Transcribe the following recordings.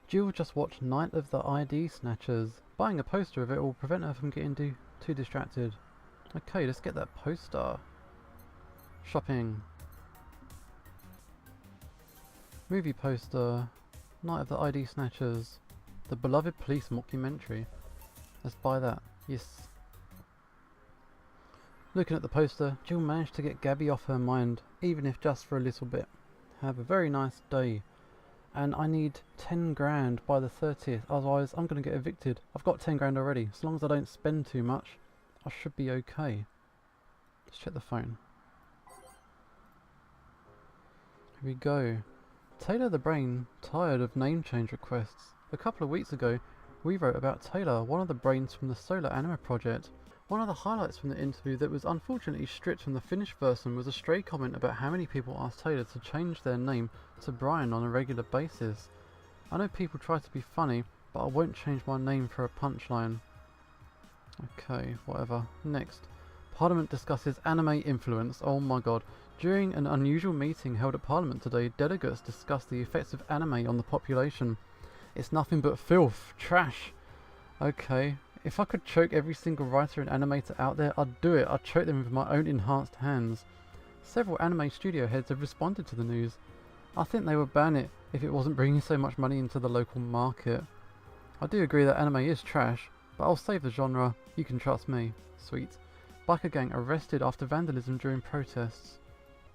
Jill just watched Night of the ID Snatchers. Buying a poster of it will prevent her from getting too distracted. Okay, let's get that poster. Shopping. Movie poster. Night of the ID Snatchers. The beloved police mockumentary. Let's buy that. Yes. Looking at the poster, Jill managed to get Gaby off her mind, even if just for a little bit. Have a very nice day. And I need 10 grand by the 30th, otherwise I'm going to get evicted. I've got 10 grand already. As long as I don't spend too much, I should be okay. Let's check the phone. Here we go. Taylor the Brain tired of name change requests. A couple of weeks ago, we wrote about Taylor, one of the brains from the Solar Anima project. One of the highlights from the interview that was unfortunately stripped from the finished version was a stray comment about how many people asked Taylor to change their name to Brian on a regular basis. I know people try to be funny, but I won't change my name for a punchline. Okay, whatever. Next. Parliament discusses anime influence. Oh my god. During an unusual meeting held at Parliament today, delegates discussed the effects of anime on the population. It's nothing but filth. Trash. Okay. If I could choke every single writer and animator out there, I'd do it. I'd choke them with my own enhanced hands. Several anime studio heads have responded to the news. I think they would ban it if it wasn't bringing so much money into the local market. I do agree that anime is trash, but I'll save the genre. You can trust me. Sweet. Biker gang arrested after vandalism during protests.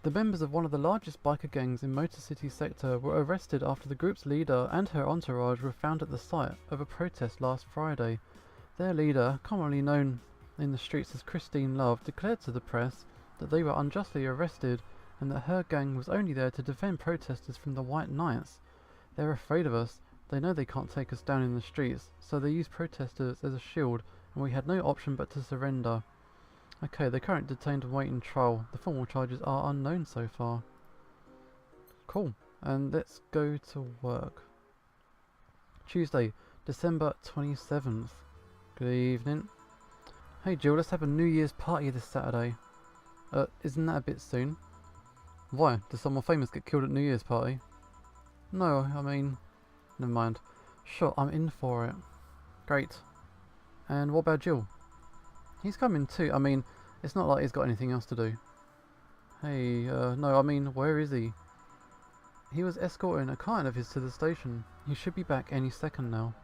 The members of one of the largest biker gangs in Motor City sector were arrested after the group's leader and her entourage were found at the site of a protest last Friday. Their leader, commonly known in the streets as Christine Love, declared to the press that they were unjustly arrested and that her gang was only there to defend protesters from the White Knights. They're afraid of us. They know they can't take us down in the streets, so they use protesters as a shield, and we had no option but to surrender. Okay, they're currently detained and waiting trial. The formal charges are unknown so far. Cool. And let's go to work. Tuesday, December 27th. Good evening. Hey Jill, let's have a New Year's party this Saturday. Isn't that a bit soon? Why? Did someone famous get killed at New Year's party? No, I mean... Never mind. Sure, I'm in for it. Great. And what about Jill? He's coming too. I mean, it's not like he's got anything else to do. Hey, no, I mean, where is he? He was escorting a client of his to the station. He should be back any second now.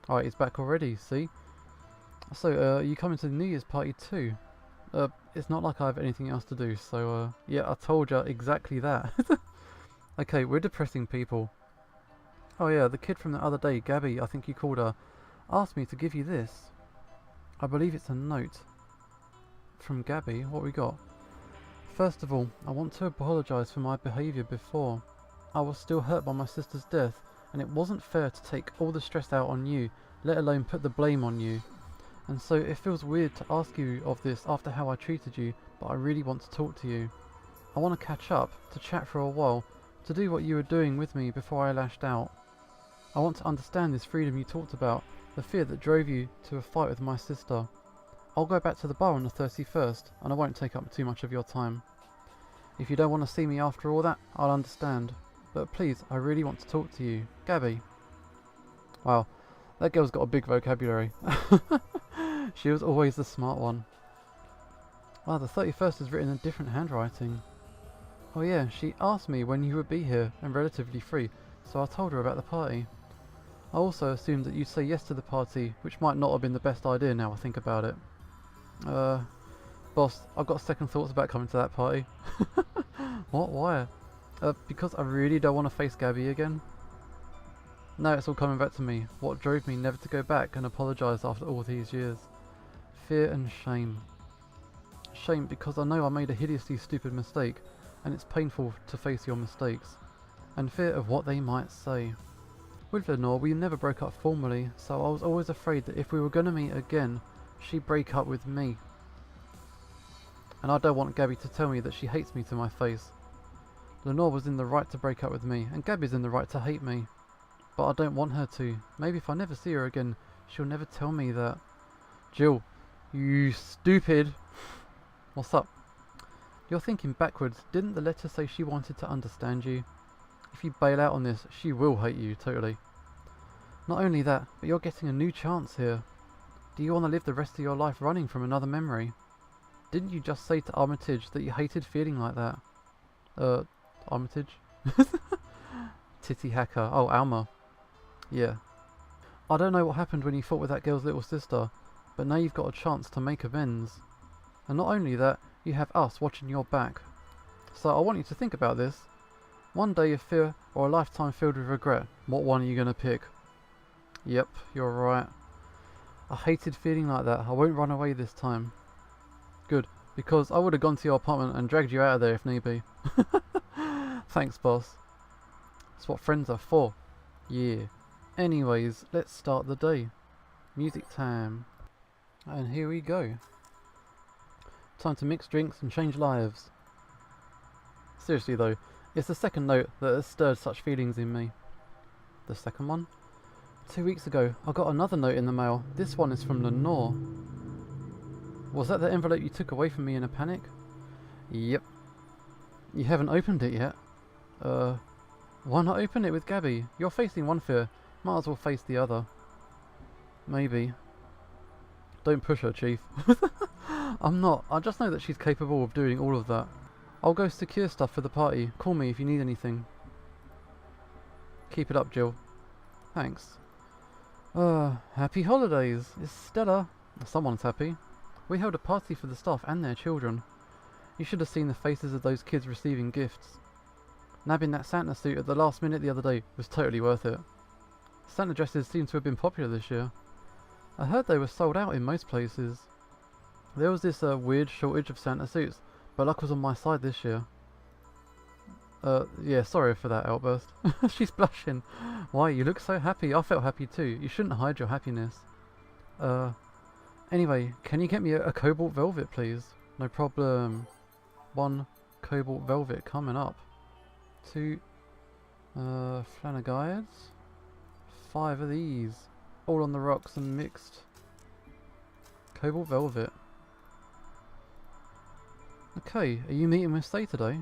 Alright, he's back already, see? So, you coming to the New Year's party too? It's not like I have anything else to do, so, yeah, I told you exactly that. Okay, we're depressing people. Oh yeah, the kid from the other day, Gaby, I think you called her, asked me to give you this. I believe it's a note. From Gaby, what we got? First of all, I want to apologise for my behaviour before. I was still hurt by my sister's death, and it wasn't fair to take all the stress out on you, let alone put the blame on you. And so it feels weird to ask you of this after how I treated you, but I really want to talk to you. I want to catch up, to chat for a while, to do what you were doing with me before I lashed out. I want to understand this freedom you talked about, the fear that drove you to a fight with my sister. I'll go back to the bar on the 31st, and I won't take up too much of your time. If you don't want to see me after all that, I'll understand. But please, I really want to talk to you. Gaby. Wow, that girl's got a big vocabulary. She was always the smart one. Wow, the 31st is written in different handwriting. Oh yeah, she asked me when you would be here and relatively free, so I told her about the party. I also assumed that you'd say yes to the party, which might not have been the best idea now I think about it. Boss, I've got second thoughts about coming to that party. What? Why? Because I really don't want to face Gaby again. Now it's all coming back to me. What drove me never to go back and apologise after all these years? Fear and shame. Shame because I know I made a hideously stupid mistake, and it's painful to face your mistakes. And fear of what they might say. With Lenore, we never broke up formally, so I was always afraid that if we were going to meet again, she'd break up with me. And I don't want Gaby to tell me that she hates me to my face. Lenore was in the right to break up with me, and Gaby's in the right to hate me. But I don't want her to. Maybe if I never see her again, she'll never tell me that. Jill, you stupid. What's up? You're thinking backwards. Didn't the letter say she wanted to understand you? If you bail out on this, she will hate you, totally. Not only that, but you're getting a new chance here. Do you want to live the rest of your life running from another memory? Didn't you just say to Armitage that you hated feeling like that? Armitage? Titty hacker. Oh, Alma. Yeah. I don't know what happened when you fought with that girl's little sister, but now you've got a chance to make amends. And not only that, you have us watching your back. So I want you to think about this. One day of fear or a lifetime filled with regret. What one are you going to pick? Yep, you're right. I hated feeling like that. I won't run away this time. Good, because I would have gone to your apartment and dragged you out of there if need be. Thanks, boss. That's what friends are for. Yeah. Anyways, let's start the day. Music time. And here we go. Time to mix drinks and change lives. Seriously though, it's the second note that has stirred such feelings in me. The second one? 2 weeks ago, I got another note in the mail. This one is from Lenore. Was that the envelope you took away from me in a panic? Yep. You haven't opened it yet? Why not open it with Gaby? You're facing one fear. Might as well face the other. Maybe. Don't push her, Chief. I'm not. I just know that she's capable of doing all of that. I'll go secure stuff for the party. Call me if you need anything. Keep it up, Jill. Thanks. Happy holidays. It's Stella. Someone's happy. We held a party for the staff and their children. You should have seen the faces of those kids receiving gifts. Nabbing that Santa suit at the last minute the other day was totally worth it. Santa dresses seem to have been popular this year. I heard they were sold out in most places. There was this weird shortage of Santa suits, but luck was on my side this year. Yeah, sorry for that outburst. She's blushing. Why, you look so happy. I felt happy too. You shouldn't hide your happiness. Anyway, can you get me a cobalt velvet, please? No problem. 1 cobalt velvet coming up. 2 flannel guides. 5 of these. All on the rocks and mixed. Cobalt velvet. Okay, are you meeting with Stay today?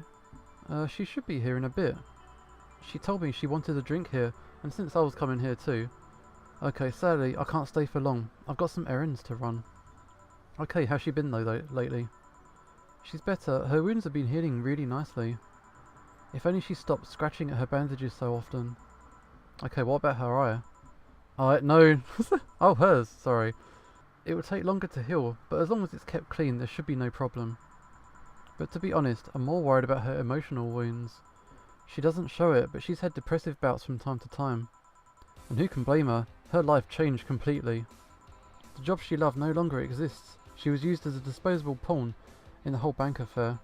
She should be here in a bit. She told me she wanted a drink here, and since I was coming here too. Okay, sadly, I can't stay for long. I've got some errands to run. Okay, how's she been though lately? She's better. Her wounds have been healing really nicely. If only she stopped scratching at her bandages so often. Okay, what about her eye? No. Oh, hers, sorry. It would take longer to heal, but as long as it's kept clean, there should be no problem. But to be honest, I'm more worried about her emotional wounds. She doesn't show it, but she's had depressive bouts from time to time. And who can blame her? Her life changed completely. The job she loved no longer exists. She was used as a disposable pawn in the whole bank affair.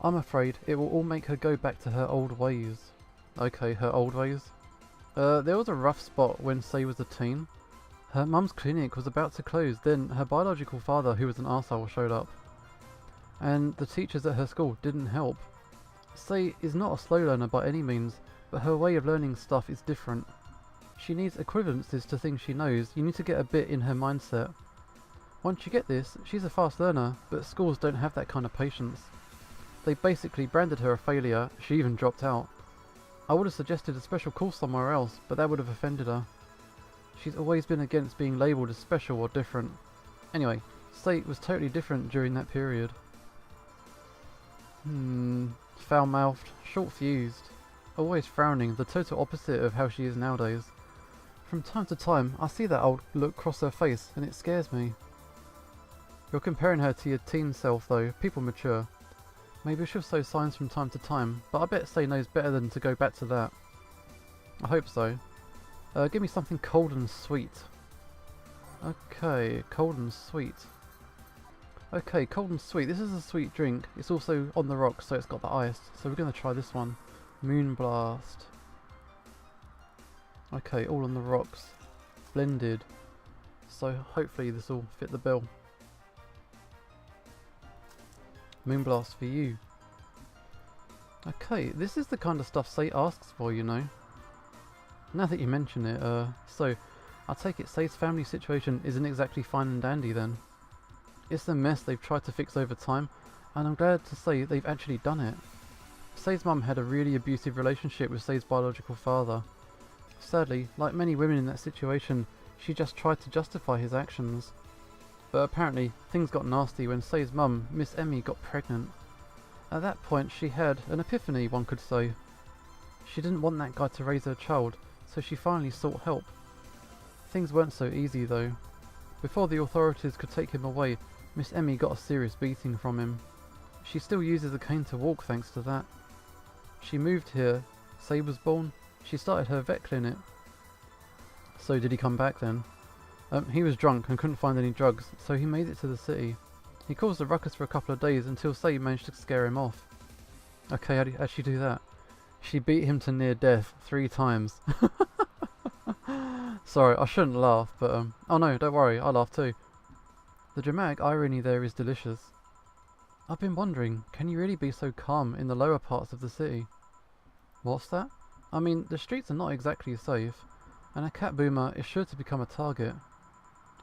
I'm afraid it will all make her go back to her old ways. Okay, her old ways. There was a rough spot when Say was a teen. Her mum's clinic was about to close, then her biological father, who was an arsehole, showed up. And the teachers at her school didn't help. Say is not a slow learner by any means, but her way of learning stuff is different. She needs equivalences to things she knows. You need to get a bit in her mindset. Once you get this, she's a fast learner, but schools don't have that kind of patience. They basically branded her a failure. She even dropped out. I would have suggested a special course somewhere else, but that would have offended her. She's always been against being labelled as special or different. Anyway, Say was totally different during that period. Foul-mouthed, short-fused, always frowning, the total opposite of how she is nowadays. From time to time, I see that old look cross her face, and it scares me. You're comparing her to your teen self though. People mature. Maybe she'll show signs from time to time, but I bet Say knows better than to go back to that. I hope so. Give me something cold and sweet. Okay, cold and sweet. Okay, cold and sweet. This is a sweet drink. It's also on the rocks, so it's got the ice. So we're going to try this one. Moon Blast. Okay, all on the rocks. Blended. So hopefully this will fit the bill. Moon Blast for you. Okay, this is the kind of stuff Say asks for, you know. Now that you mention it, so I take it Say's family situation isn't exactly fine and dandy then. It's a mess they've tried to fix over time, and I'm glad to say they've actually done it. Say's mum had a really abusive relationship with Say's biological father. Sadly, like many women in that situation, she just tried to justify his actions. But apparently, things got nasty when Say's mum, Miss Emmy, got pregnant. At that point, she had an epiphany, one could say. She didn't want that guy to raise her child, so she finally sought help. Things weren't so easy though. Before the authorities could take him away, Miss Emmy got a serious beating from him. She still uses a cane to walk thanks to that. She moved here, Say was born, she started her vet clinic. So did he come back then? He was drunk and couldn't find any drugs, so he made it to the city. He caused a ruckus for a couple of days until Say managed to scare him off. Okay, how'd she do that? She beat him to near death 3 times. Sorry, I shouldn't laugh, but oh no, don't worry, I laugh too. The dramatic irony there is delicious. I've been wondering, can you really be so calm in the lower parts of the city? What's that? I mean, the streets are not exactly safe, and a cat boomer is sure to become a target.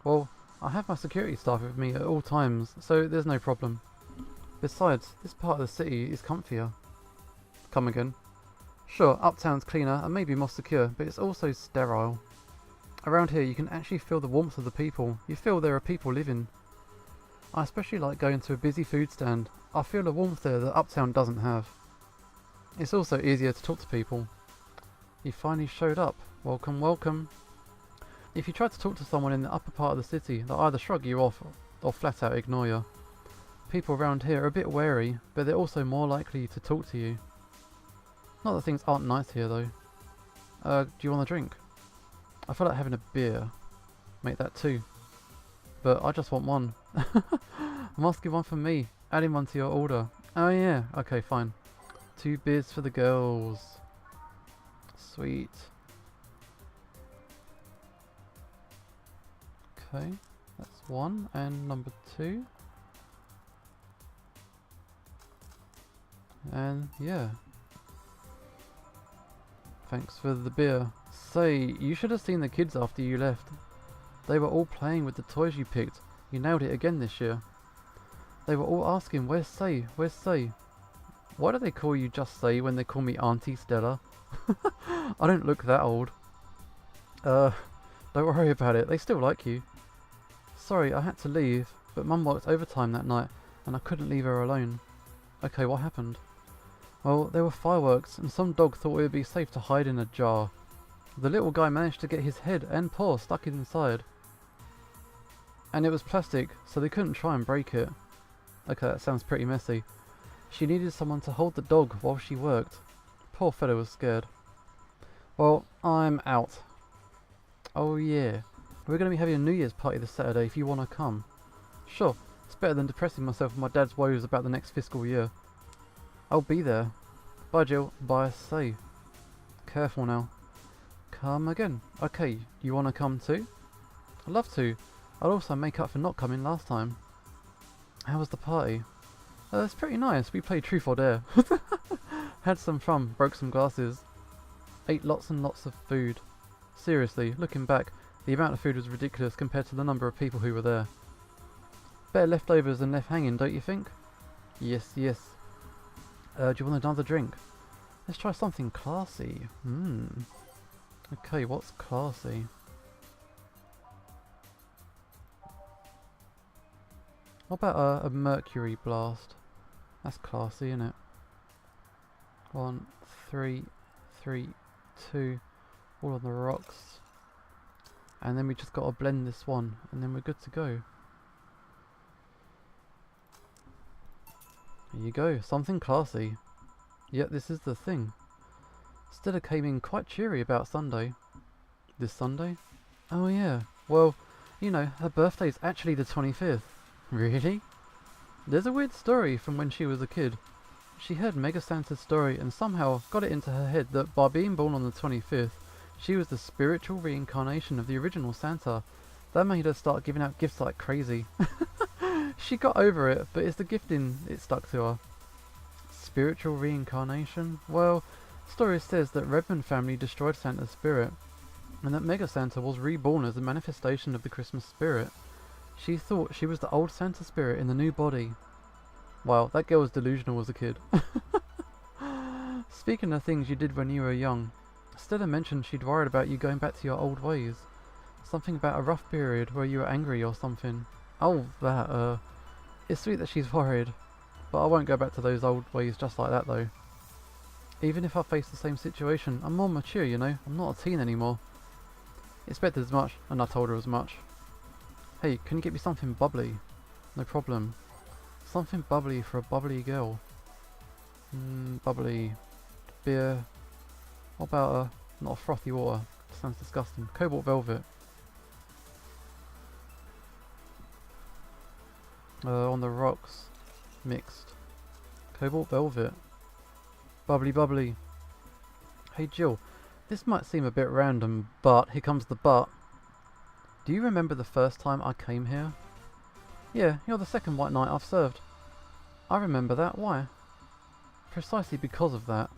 Well, I have my security staff with me at all times, so there's no problem. Besides, this part of the city is comfier. Come again. Sure, uptown's cleaner and maybe more secure, but it's also sterile. Around here you can actually feel the warmth of the people. You feel there are people living. I especially like going to a busy food stand. I feel a warmth there that uptown doesn't have. It's also easier to talk to people. You finally showed up. Welcome, welcome. If you try to talk to someone in the upper part of the city, they'll either shrug you off or flat out ignore you. People around here are a bit wary, but they're also more likely to talk to you. Not that things aren't nice here though. Do you want a drink? I feel like having a beer. Make that 2. But I just want 1. I'm asking 1 for me. Adding 1 to your order. Oh yeah, okay fine. 2 beers for the girls. Sweet. Okay, that's 1 and number 2. And yeah. Thanks for the beer. Say, you should have seen the kids after you left. They were all playing with the toys you picked. You nailed it again this year. They were all asking, where's Say? Where's Say? Why do they call you just Say when they call me Auntie Stella? I don't look that old. Don't worry about it, they still like you. Sorry, I had to leave, but Mum worked overtime that night and I couldn't leave her alone. Okay, what happened? Well, there were fireworks and some dog thought it would be safe to hide in a jar. The little guy managed to get his head and paw stuck inside. And it was plastic, so they couldn't try and break it. Okay, that sounds pretty messy. She needed someone to hold the dog while she worked. Poor fellow was scared. Well, I'm out. Oh yeah, we're going to be having a New Year's party this Saturday if you want to come. Sure, it's better than depressing myself with my dad's woes about the next fiscal year. I'll be there. Bye Jill, bye Say. Careful now. Come again. Okay, you want to come too? I'd love to. I'd also make up for not coming last time. How was the party? It's pretty nice. We played Truth or Dare. Had some fun, broke some glasses. Ate lots and lots of food. Seriously, looking back, the amount of food was ridiculous compared to the number of people who were there. Better leftovers than left hanging, don't you think? Yes, yes. Do you want another drink? Let's try something classy. Okay, what's classy? What about a mercury blast? That's classy, isn't it? 1, 3, 3, 2, all on the rocks. And then we just got to blend this one, and then we're good to go. There you go, something classy. Yet this is the thing. Stella came in quite cheery about Sunday. This Sunday? Oh yeah, well, you know, her birthday's actually the 25th. Really? There's a weird story from when she was a kid. She heard Mega Santa's story and somehow got it into her head that by being born on the 25th, she was the spiritual reincarnation of the original Santa. That made her start giving out gifts like crazy. She got over it, but it's the gifting it stuck to her. Spiritual reincarnation? Well, story says that Redmond family destroyed Santa's spirit, and that Mega Santa was reborn as a manifestation of the Christmas spirit. She thought she was the old Santa spirit in the new body. Wow, that girl was delusional as a kid. Speaking of things you did when you were young, Stella mentioned she'd worried about you going back to your old ways. Something about a rough period where you were angry or something. Oh, that, it's sweet that she's worried, but I won't go back to those old ways just like that though. Even if I face the same situation, I'm more mature, you know? I'm not a teen anymore. Expected as much, and I told her as much. Hey, can you get me something bubbly? No problem. Something bubbly for a bubbly girl. Bubbly. Beer. What about not a frothy water? Sounds disgusting. Cobalt velvet. On the rocks. Mixed. Cobalt velvet. Bubbly bubbly. Hey Jill, this might seem a bit random, but here comes the but. Do you remember the first time I came here? Yeah, you're the second white knight I've served. I remember that. Why? Precisely because of that.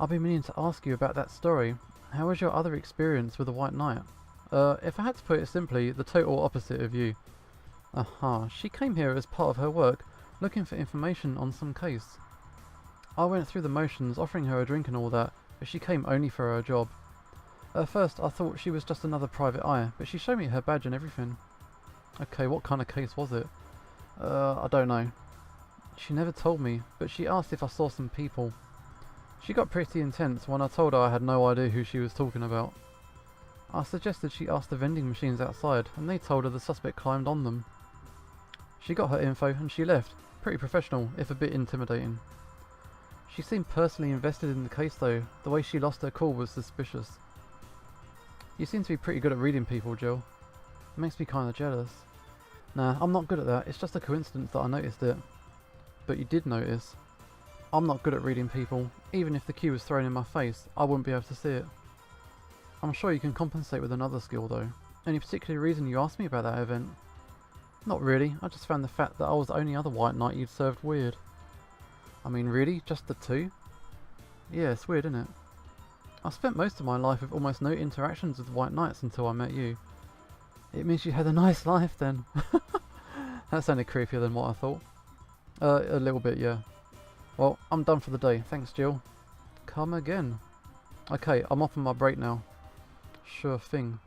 I've been meaning to ask you about that story. How was your other experience with the white knight? If I had to put it simply, the total opposite of you. Aha, she came here as part of her work, looking for information on some case. I went through the motions, offering her a drink and all that, but she came only for her job. At first I thought she was just another private eye, but she showed me her badge and everything. Okay, what kind of case was it? I don't know. She never told me, but she asked if I saw some people. She got pretty intense when I told her I had no idea who she was talking about. I suggested she ask the vending machines outside, and they told her the suspect climbed on them. She got her info and she left. Pretty professional, if a bit intimidating. She seemed personally invested in the case though. The way she lost her cool was suspicious. You seem to be pretty good at reading people, Jill. It makes me kinda jealous. Nah, I'm not good at that. It's just a coincidence that I noticed it. But you did notice. I'm not good at reading people. Even if the cue was thrown in my face, I wouldn't be able to see it. I'm sure you can compensate with another skill though. Any particular reason you asked me about that event? Not really. I just found the fact that I was the only other white knight you'd served weird. I mean, really? Just the two? Yeah, it's weird, isn't it? I spent most of my life with almost no interactions with white knights until I met you. It means you had a nice life then. That sounded creepier than what I thought. A little bit, yeah. Well, I'm done for the day. Thanks, Jill. Come again. Okay, I'm off on my break now. Sure thing.